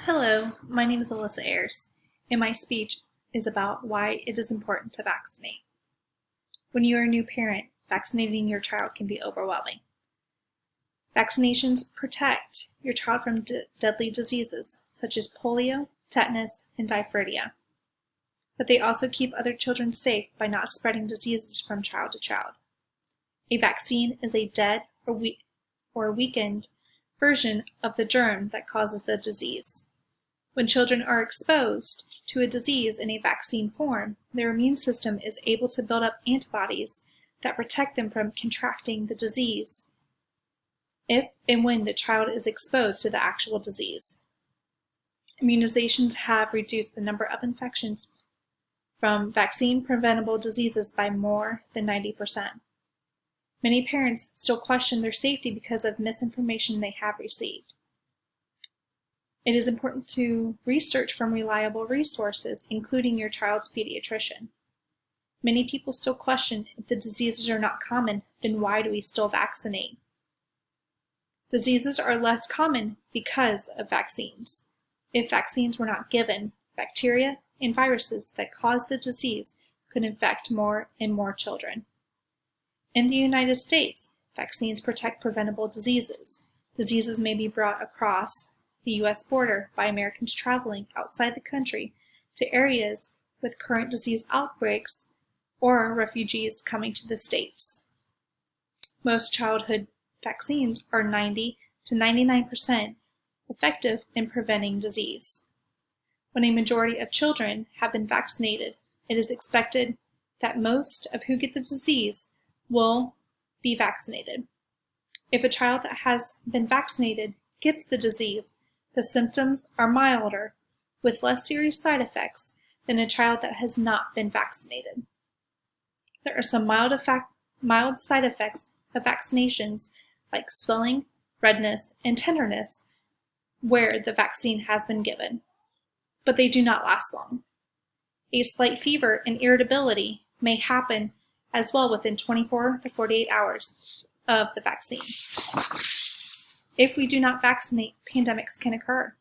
Hello, my name is Alyssa Ayers, and my speech is about why it is important to vaccinate. When you are a new parent, vaccinating your child can be overwhelming. Vaccinations protect your child from deadly diseases such as polio, tetanus, and diphtheria, but they also keep other children safe by not spreading diseases from child to child. A vaccine is a dead or weakened version of the germ that causes the disease. When children are exposed to a disease in a vaccine form, their immune system is able to build up antibodies that protect them from contracting the disease if and when the child is exposed to the actual disease. Immunizations have reduced the number of infections from vaccine-preventable diseases by more than 90%. Many parents still question their safety because of misinformation they have received. It is important to research from reliable resources, including your child's pediatrician. Many people still question if the diseases are not common, then why do we still vaccinate? Diseases are less common because of vaccines. If vaccines were not given, bacteria and viruses that cause the disease could infect more and more children. In the United States, vaccines protect preventable diseases. Diseases may be brought across the U.S. border by Americans traveling outside the country to areas with current disease outbreaks or refugees coming to the States. Most childhood vaccines are 90 to 99% effective in preventing disease. When a majority of children have been vaccinated, it is expected that most of who get the disease will be vaccinated. If a child that has been vaccinated gets the disease, the symptoms are milder, with less serious side effects than a child that has not been vaccinated. There are some mild side effects of vaccinations like swelling, redness, and tenderness where the vaccine has been given, but they do not last long. A slight fever and irritability may happen as well within 24 to 48 hours of the vaccine. If we do not vaccinate, pandemics can occur.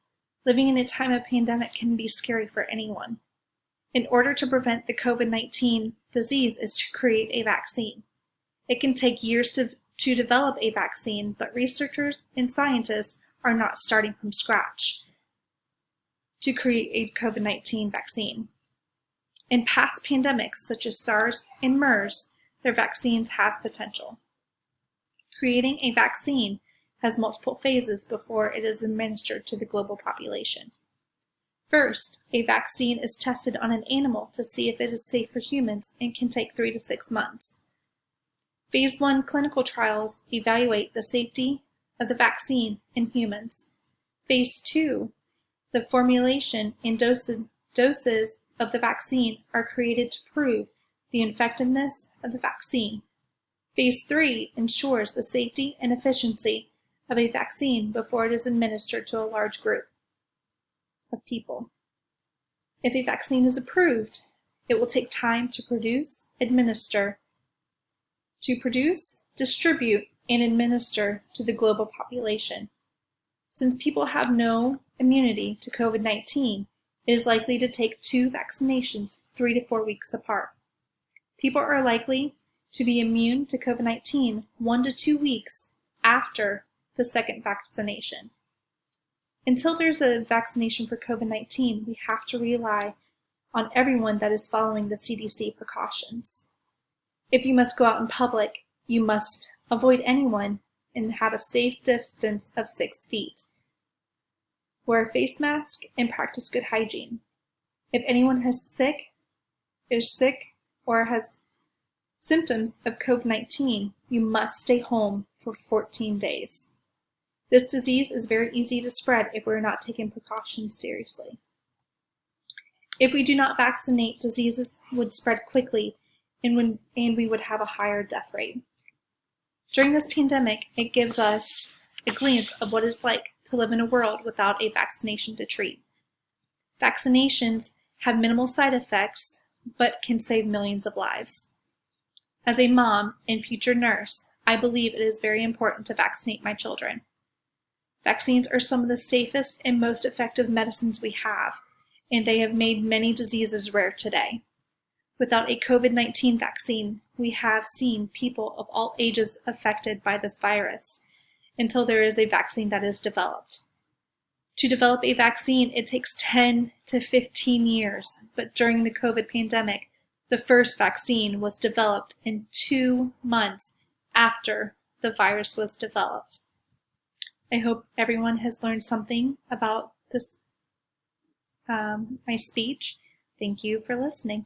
Living in a time of pandemic can be scary for anyone. In order to prevent the COVID-19 disease is to create a vaccine. It can take years to develop a vaccine, but researchers and scientists are not starting from scratch to create a COVID-19 vaccine. In past pandemics, such as SARS and MERS, their vaccines have potential. Creating a vaccine has multiple phases before it is administered to the global population. First, a vaccine is tested on an animal to see if it is safe for humans and can take 3 to 6 months. Phase 1 clinical trials evaluate the safety of the vaccine in humans. Phase 2, the formulation and doses of the vaccine are created to prove the effectiveness of the vaccine. Phase 3 ensures the safety and efficiency of a vaccine before it is administered to a large group of people. If a vaccine is approved, it will take time to produce, distribute, and administer to the global population. Since people have no immunity to COVID-19, it is likely to take 2 vaccinations 3 to 4 weeks apart. People are likely to be immune to COVID-19 1 to 2 weeks after the second vaccination. Until there's a vaccination for COVID-19, we have to rely on everyone that is following the CDC precautions. If you must go out in public, you must avoid anyone and have a safe distance of 6 feet. Wear a face mask and practice good hygiene. If anyone is sick or has symptoms of COVID-19, you must stay home for 14 days. This disease is very easy to spread if we're not taking precautions seriously. If we do not vaccinate, diseases would spread quickly and we would have a higher death rate. During this pandemic, it gives us a glimpse of what it's like to live in a world without a vaccination to treat. Vaccinations have minimal side effects, but can save millions of lives. As a mom and future nurse, I believe it is very important to vaccinate my children. Vaccines are some of the safest and most effective medicines we have, and they have made many diseases rare today. Without a COVID-19 vaccine, we have seen people of all ages affected by this virus until there is a vaccine that is developed. To develop a vaccine, it takes 10 to 15 years, but during the COVID pandemic, the first vaccine was developed in 2 months after the virus was developed. I hope everyone has learned something about this, my speech. Thank you for listening.